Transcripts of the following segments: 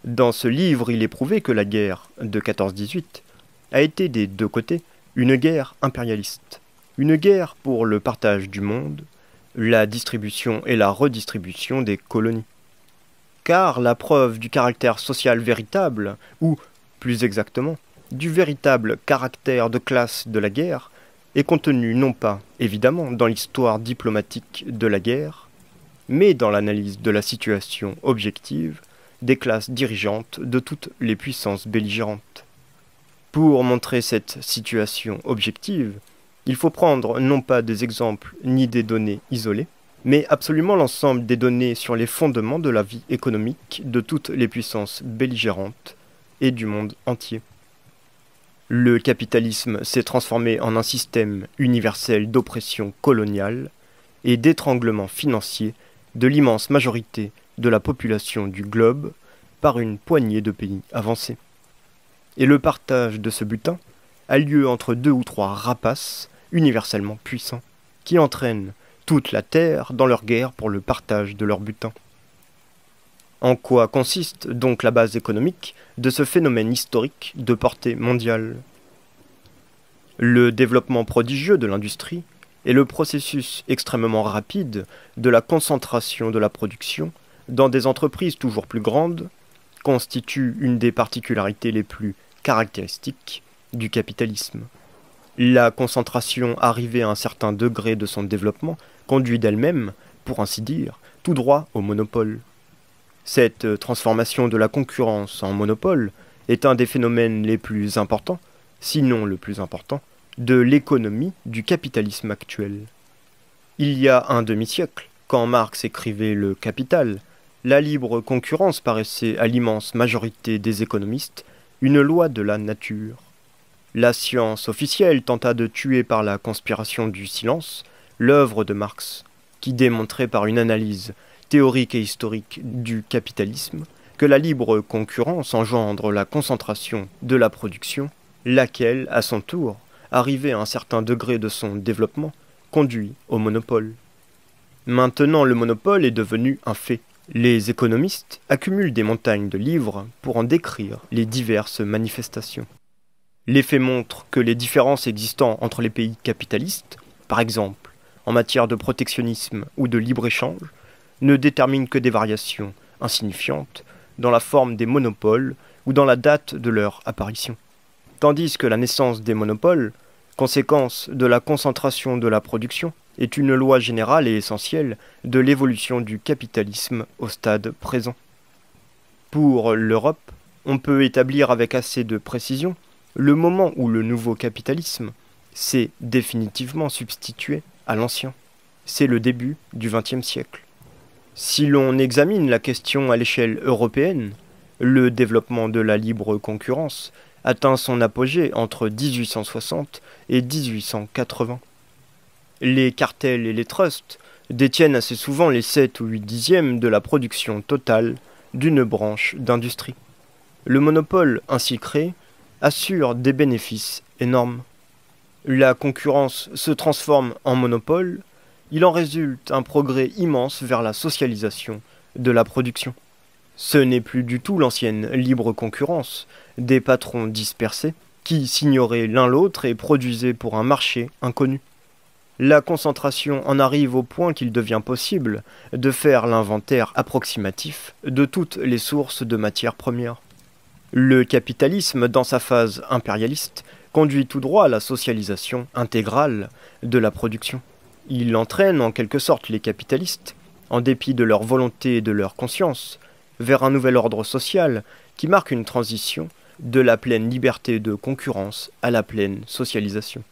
Dans ce livre, il est prouvé que la guerre de 14-18 a été des deux côtés une guerre impérialiste, une guerre pour le partage du monde, la distribution et la redistribution des colonies. Car la preuve du caractère social véritable, ou plus exactement, du véritable caractère de classe de la guerre, est contenue non pas, évidemment, dans l'histoire diplomatique de la guerre, mais dans l'analyse de la situation objective des classes dirigeantes de toutes les puissances belligérantes. Pour montrer cette situation objective, il faut prendre non pas des exemples ni des données isolées, mais absolument l'ensemble des données sur les fondements de la vie économique de toutes les puissances belligérantes et du monde entier. Le capitalisme s'est transformé en un système universel d'oppression coloniale et d'étranglement financier de l'immense majorité de la population du globe par une poignée de pays avancés. Et le partage de ce butin a lieu entre deux ou trois rapaces universellement puissants, qui entraînent toute la terre dans leur guerre pour le partage de leur butin. En quoi consiste donc la base économique de ce phénomène historique de portée mondiale? Le développement prodigieux de l'industrie et le processus extrêmement rapide de la concentration de la production dans des entreprises toujours plus grandes constituent une des particularités les plus caractéristiques du capitalisme. La concentration arrivée à un certain degré de son développement conduit d'elle-même, pour ainsi dire, tout droit au monopole. Cette transformation de la concurrence en monopole est un des phénomènes les plus importants, sinon le plus important, de l'économie du capitalisme actuel. Il y a un demi-siècle, quand Marx écrivait Le Capital, la libre concurrence paraissait à l'immense majorité des économistes une loi de la nature. La science officielle tenta de tuer par la conspiration du silence l'œuvre de Marx, qui démontrait par une analyse théorique et historique du capitalisme que la libre concurrence engendre la concentration de la production, laquelle, à son tour, arrivée à un certain degré de son développement, conduit au monopole. Maintenant, le monopole est devenu un fait. Les économistes accumulent des montagnes de livres pour en décrire les diverses manifestations. Les faits montrent que les différences existant entre les pays capitalistes, par exemple en matière de protectionnisme ou de libre-échange, ne déterminent que des variations insignifiantes dans la forme des monopoles ou dans la date de leur apparition. Tandis que la naissance des monopoles, conséquence de la concentration de la production, est une loi générale et essentielle de l'évolution du capitalisme au stade présent. Pour l'Europe, on peut établir avec assez de précision le moment où le nouveau capitalisme s'est définitivement substitué à l'ancien. C'est le début du XXe siècle. Si l'on examine la question à l'échelle européenne, le développement de la libre concurrence atteint son apogée entre 1860 et 1880. Les cartels et les trusts détiennent assez souvent les 7 ou 8 dixièmes de la production totale d'une branche d'industrie. Le monopole ainsi créé assure des bénéfices énormes. La concurrence se transforme en monopole, il en résulte un progrès immense vers la socialisation de la production. Ce n'est plus du tout l'ancienne libre concurrence des patrons dispersés qui s'ignoraient l'un l'autre et produisaient pour un marché inconnu. La concentration en arrive au point qu'il devient possible de faire l'inventaire approximatif de toutes les sources de matières premières. Le capitalisme, dans sa phase impérialiste, conduit tout droit à la socialisation intégrale de la production. Il entraîne en quelque sorte les capitalistes, en dépit de leur volonté et de leur conscience, vers un nouvel ordre social qui marque une transition de la pleine liberté de concurrence à la pleine socialisation.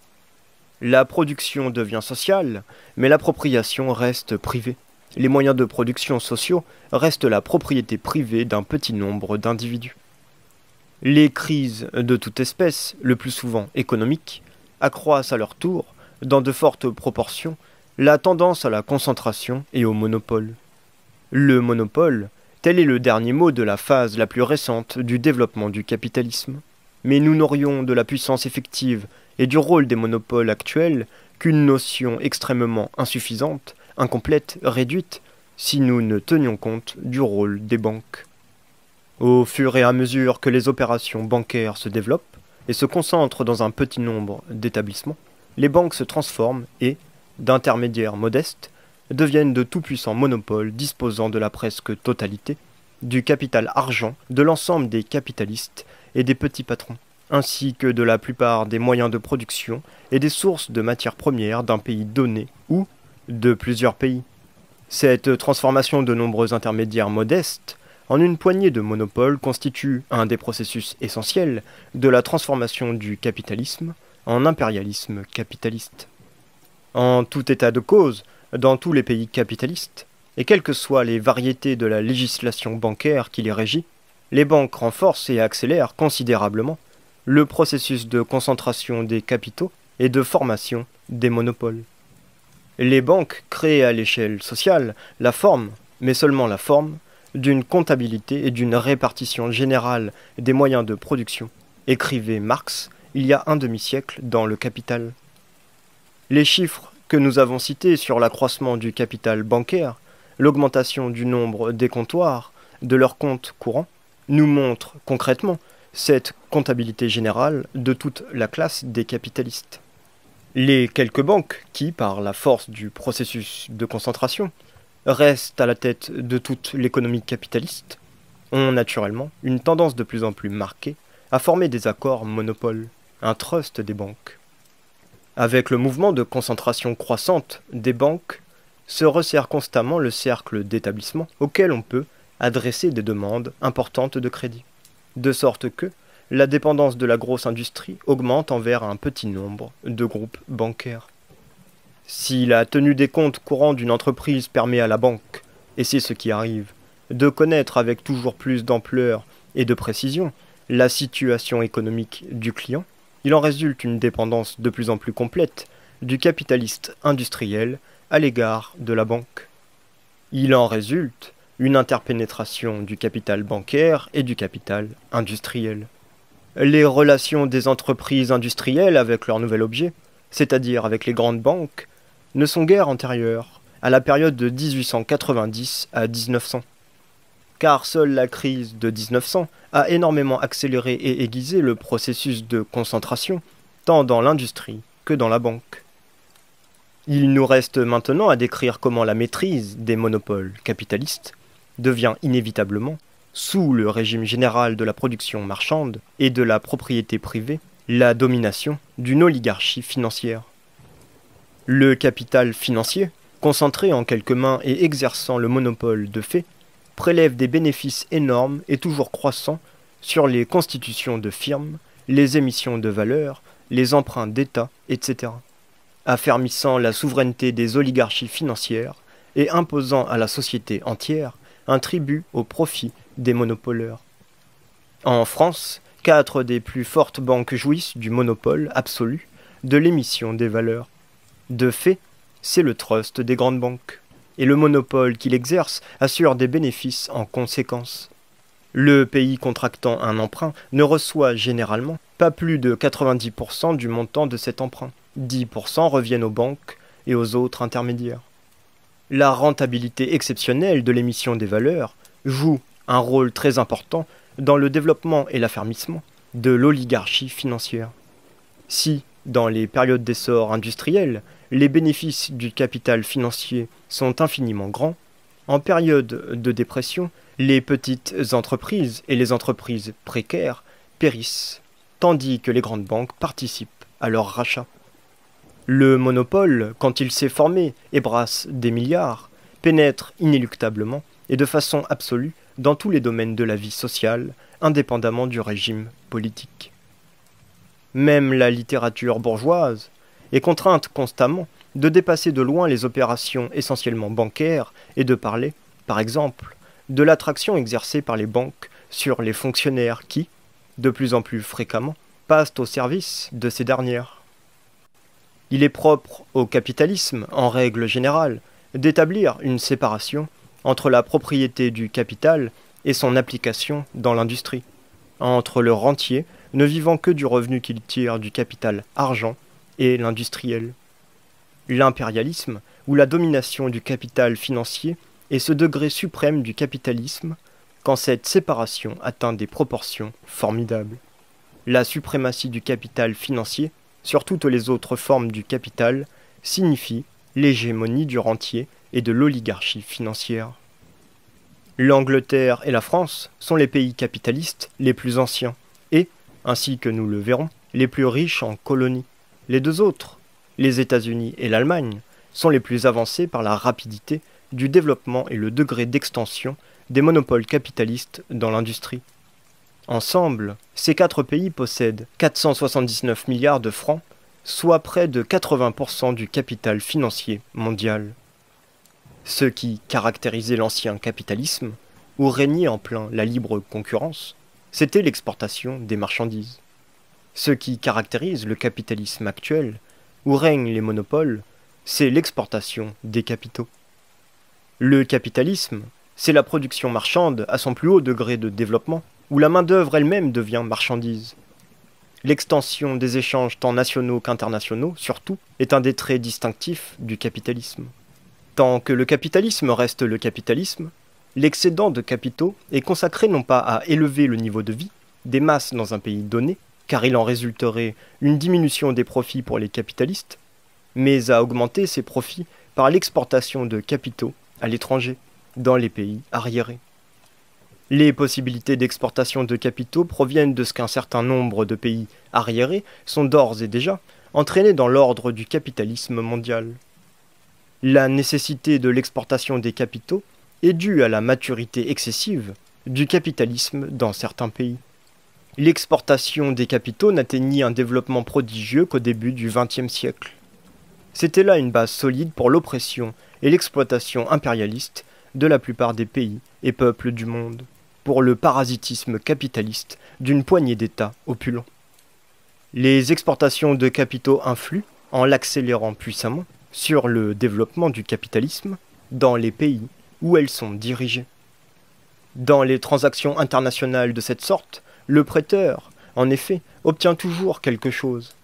La production devient sociale, mais l'appropriation reste privée. Les moyens de production sociaux restent la propriété privée d'un petit nombre d'individus. Les crises de toute espèce, le plus souvent économiques, accroissent à leur tour, dans de fortes proportions, la tendance à la concentration et au monopole. Le monopole, tel est le dernier mot de la phase la plus récente du développement du capitalisme. Mais nous n'aurions de la puissance effective et du rôle des monopoles actuels qu'une notion extrêmement insuffisante, incomplète, réduite, si nous ne tenions compte du rôle des banques. Au fur et à mesure que les opérations bancaires se développent et se concentrent dans un petit nombre d'établissements, les banques se transforment et, d'intermédiaires modestes, deviennent de tout-puissants monopoles disposant de la presque totalité du capital argent de l'ensemble des capitalistes et des petits patrons, ainsi que de la plupart des moyens de production et des sources de matières premières d'un pays donné ou de plusieurs pays. Cette transformation de nombreux intermédiaires modestes en une poignée de monopoles constitue un des processus essentiels de la transformation du capitalisme en impérialisme capitaliste. En tout état de cause, dans tous les pays capitalistes, et quelles que soient les variétés de la législation bancaire qui les régit, les banques renforcent et accélèrent considérablement le processus de concentration des capitaux et de formation des monopoles. Les banques créent à l'échelle sociale la forme, mais seulement la forme, d'une comptabilité et d'une répartition générale des moyens de production, écrivait Marx il y a un demi-siècle dans Le Capital. Les chiffres que nous avons cités sur l'accroissement du capital bancaire, l'augmentation du nombre des comptoirs, de leurs comptes courants, nous montrent concrètement cette comptabilité générale de toute la classe des capitalistes. Les quelques banques qui, par la force du processus de concentration, restent à la tête de toute l'économie capitaliste, ont naturellement une tendance de plus en plus marquée à former des accords monopoles, un trust des banques. Avec le mouvement de concentration croissante des banques, se resserre constamment le cercle d'établissements auxquels on peut adresser des demandes importantes de crédit, de sorte que la dépendance de la grosse industrie augmente envers un petit nombre de groupes bancaires. Si la tenue des comptes courants d'une entreprise permet à la banque, et c'est ce qui arrive, de connaître avec toujours plus d'ampleur et de précision la situation économique du client, il en résulte une dépendance de plus en plus complète du capitaliste industriel à l'égard de la banque. Il en résulte une interpénétration du capital bancaire et du capital industriel. Les relations des entreprises industrielles avec leur nouvel objet, c'est-à-dire avec les grandes banques, ne sont guère antérieures à la période de 1890 à 1900. Car seule la crise de 1900 a énormément accéléré et aiguisé le processus de concentration, tant dans l'industrie que dans la banque. Il nous reste maintenant à décrire comment la maîtrise des monopoles capitalistes devient inévitablement, sous le régime général de la production marchande et de la propriété privée, la domination d'une oligarchie financière. Le capital financier, concentré en quelques mains et exerçant le monopole de fait, prélève des bénéfices énormes et toujours croissants sur les constitutions de firmes, les émissions de valeurs, les emprunts d'État, etc., affermissant la souveraineté des oligarchies financières et imposant à la société entière un tribut au profit des monopoleurs. En France, 4 des plus fortes banques jouissent du monopole absolu de l'émission des valeurs. De fait, c'est le trust des grandes banques, et le monopole qu'il exerce assure des bénéfices en conséquence. Le pays contractant un emprunt ne reçoit généralement pas plus de 90% du montant de cet emprunt. 10% reviennent aux banques et aux autres intermédiaires. La rentabilité exceptionnelle de l'émission des valeurs joue un rôle très important dans le développement et l'affermissement de l'oligarchie financière. Si, dans les périodes d'essor industriel, les bénéfices du capital financier sont infiniment grands, en période de dépression, les petites entreprises et les entreprises précaires périssent, tandis que les grandes banques participent à leur rachat. Le monopole, quand il s'est formé et brasse des milliards, pénètre inéluctablement et de façon absolue dans tous les domaines de la vie sociale, indépendamment du régime politique. Même la littérature bourgeoise est contrainte constamment de dépasser de loin les opérations essentiellement bancaires et de parler, par exemple, de l'attraction exercée par les banques sur les fonctionnaires qui, de plus en plus fréquemment, passent au service de ces dernières. Il est propre au capitalisme, en règle générale, d'établir une séparation entre la propriété du capital et son application dans l'industrie, entre le rentier ne vivant que du revenu qu'il tire du capital argent et l'industriel. L'impérialisme, ou la domination du capital financier, est ce degré suprême du capitalisme quand cette séparation atteint des proportions formidables. La suprématie du capital financier sur toutes les autres formes du capital signifie l'hégémonie du rentier et de l'oligarchie financière. L'Angleterre et la France sont les pays capitalistes les plus anciens et, ainsi que nous le verrons, les plus riches en colonies. Les deux autres, les États-Unis et l'Allemagne, sont les plus avancés par la rapidité du développement et le degré d'extension des monopoles capitalistes dans l'industrie. Ensemble, ces quatre pays possèdent 479 milliards de francs, soit près de 80% du capital financier mondial. Ce qui caractérisait l'ancien capitalisme, où régnait en plein la libre concurrence, c'était l'exportation des marchandises. Ce qui caractérise le capitalisme actuel, où règnent les monopoles, c'est l'exportation des capitaux. Le capitalisme, c'est la production marchande à son plus haut degré de développement, où la main-d'œuvre elle-même devient marchandise. L'extension des échanges tant nationaux qu'internationaux, surtout, est un des traits distinctifs du capitalisme. Tant que le capitalisme reste le capitalisme, l'excédent de capitaux est consacré non pas à élever le niveau de vie des masses dans un pays donné, car il en résulterait une diminution des profits pour les capitalistes, mais à augmenter ces profits par l'exportation de capitaux à l'étranger, dans les pays arriérés. Les possibilités d'exportation de capitaux proviennent de ce qu'un certain nombre de pays arriérés sont d'ores et déjà entraînés dans l'ordre du capitalisme mondial. La nécessité de l'exportation des capitaux est due à la maturité excessive du capitalisme dans certains pays. L'exportation des capitaux n'atteignit un développement prodigieux qu'au début du XXe siècle. C'était là une base solide pour l'oppression et l'exploitation impérialiste de la plupart des pays et peuples du monde, pour le parasitisme capitaliste d'une poignée d'États opulents. Les exportations de capitaux influent, en l'accélérant puissamment, sur le développement du capitalisme dans les pays où elles sont dirigées. Dans les transactions internationales de cette sorte, le prêteur, en effet, obtient toujours quelque chose.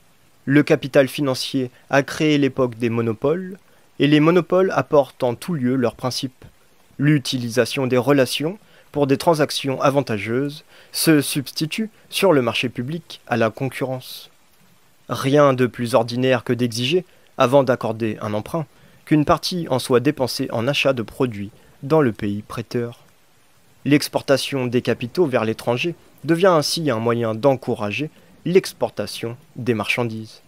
Le capital financier a créé l'époque des monopoles, et les monopoles apportent en tout lieu leurs principes. L'utilisation des relations pour des transactions avantageuses se substitue sur le marché public à la concurrence. Rien de plus ordinaire que d'exiger, avant d'accorder un emprunt, qu'une partie en soit dépensée en achat de produits dans le pays prêteur. L'exportation des capitaux vers l'étranger devient ainsi un moyen d'encourager l'exportation des marchandises.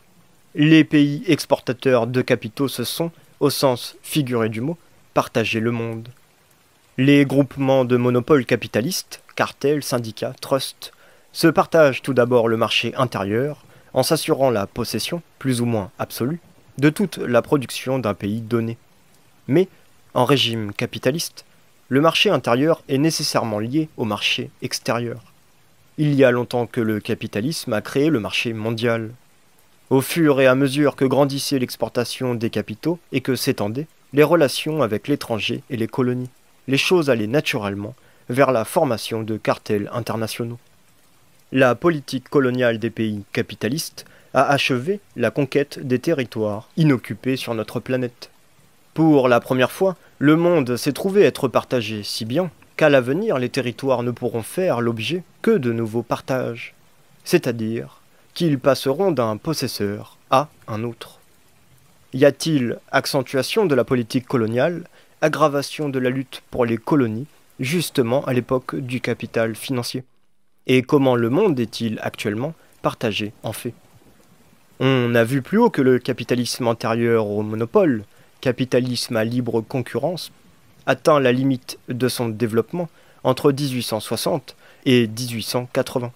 Les pays exportateurs de capitaux se sont, au sens figuré du mot, partagé le monde. Les groupements de monopoles capitalistes, cartels, syndicats, trusts, se partagent tout d'abord le marché intérieur en s'assurant la possession, plus ou moins absolue, de toute la production d'un pays donné. Mais, en régime capitaliste, le marché intérieur est nécessairement lié au marché extérieur. Il y a longtemps que le capitalisme a créé le marché mondial. Au fur et à mesure que grandissait l'exportation des capitaux et que s'étendaient les relations avec l'étranger et les colonies, les choses allaient naturellement vers la formation de cartels internationaux. La politique coloniale des pays capitalistes a achevé la conquête des territoires inoccupés sur notre planète. Pour la première fois, le monde s'est trouvé être partagé si bien qu'à l'avenir les territoires ne pourront faire l'objet que de nouveaux partages, c'est-à-dire qu'ils passeront d'un possesseur à un autre. Y a-t-il accentuation de la politique coloniale, aggravation de la lutte pour les colonies, justement à l'époque du capital financier? Et comment le monde est-il actuellement partagé en fait? On a vu plus haut que le capitalisme antérieur au monopole, capitalisme à libre concurrence, atteint la limite de son développement entre 1860 et 1880.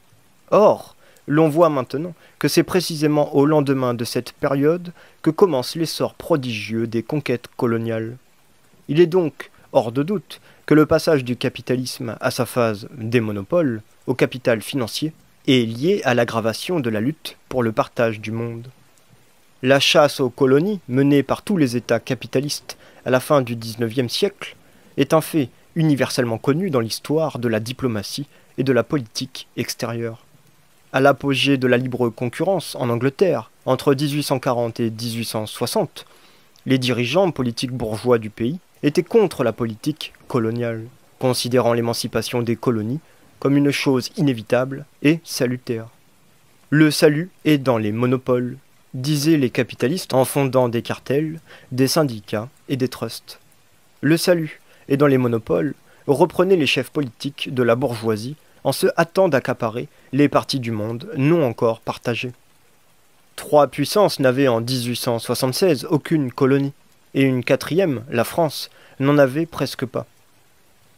Or, l'on voit maintenant que c'est précisément au lendemain de cette période que commence l'essor prodigieux des conquêtes coloniales. Il est donc hors de doute que le passage du capitalisme à sa phase des monopoles, au capital financier, est lié à l'aggravation de la lutte pour le partage du monde. La chasse aux colonies, menée par tous les États capitalistes à la fin du XIXe siècle, est un fait universellement connu dans l'histoire de la diplomatie et de la politique extérieure. À l'apogée de la libre concurrence en Angleterre, entre 1840 et 1860, les dirigeants politiques bourgeois du pays étaient contre la politique coloniale. considérant l'émancipation des colonies comme une chose inévitable et salutaire. Le salut est dans les monopoles, disaient les capitalistes en fondant des cartels, des syndicats et des trusts. Le salut est dans les monopoles, reprenaient les chefs politiques de la bourgeoisie en se hâtant d'accaparer les parties du monde non encore partagées. 3 puissances n'avaient en 1876 aucune colonie, et une quatrième, la France, n'en avait presque pas.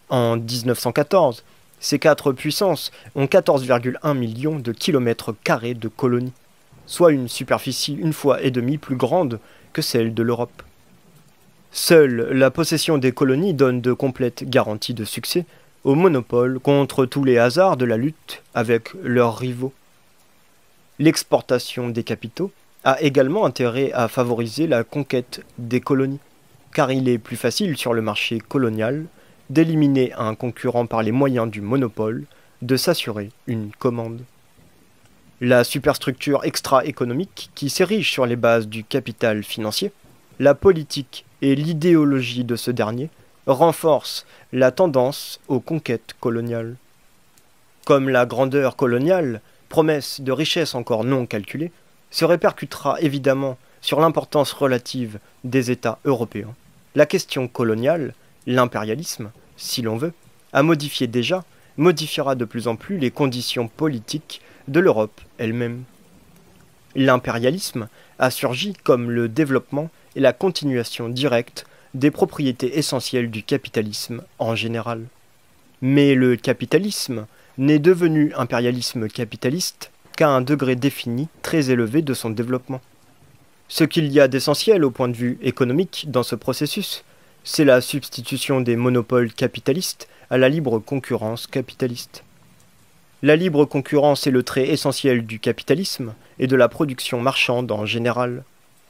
En 1914, ces 4 puissances ont 14,1 millions de kilomètres carrés de colonies, soit une superficie 1,5 fois plus grande que celle de l'Europe. Seule la possession des colonies donne de complètes garanties de succès au monopole contre tous les hasards de la lutte avec leurs rivaux. L'exportation des capitaux a également intérêt à favoriser la conquête des colonies, car il est plus facile sur le marché colonial d'éliminer un concurrent par les moyens du monopole, de s'assurer une commande. La superstructure extra-économique qui s'érige sur les bases du capital financier, la politique et l'idéologie de ce dernier renforcent la tendance aux conquêtes coloniales. Comme la grandeur coloniale, promesse de richesses encore non calculées, se répercutera évidemment sur l'importance relative des États européens. La question coloniale, l'impérialisme, si l'on veut, modifiera de plus en plus les conditions politiques de l'Europe elle-même. L'impérialisme a surgi comme le développement et la continuation directe des propriétés essentielles du capitalisme en général. Mais le capitalisme n'est devenu impérialisme capitaliste qu'à un degré défini très élevé de son développement. Ce qu'il y a d'essentiel au point de vue économique dans ce processus, c'est la substitution des monopoles capitalistes à la libre concurrence capitaliste. La libre concurrence est le trait essentiel du capitalisme et de la production marchande en général.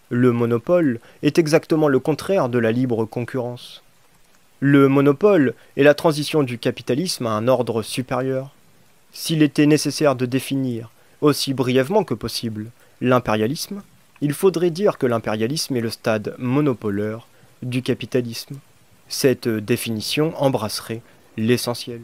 Le monopole est exactement le contraire de la libre concurrence. Le monopole est la transition du capitalisme à un ordre supérieur. S'il était nécessaire de définir, aussi brièvement que possible, l'impérialisme, il faudrait dire que l'impérialisme est le stade monopolaire du capitalisme. Cette définition embrasserait l'essentiel.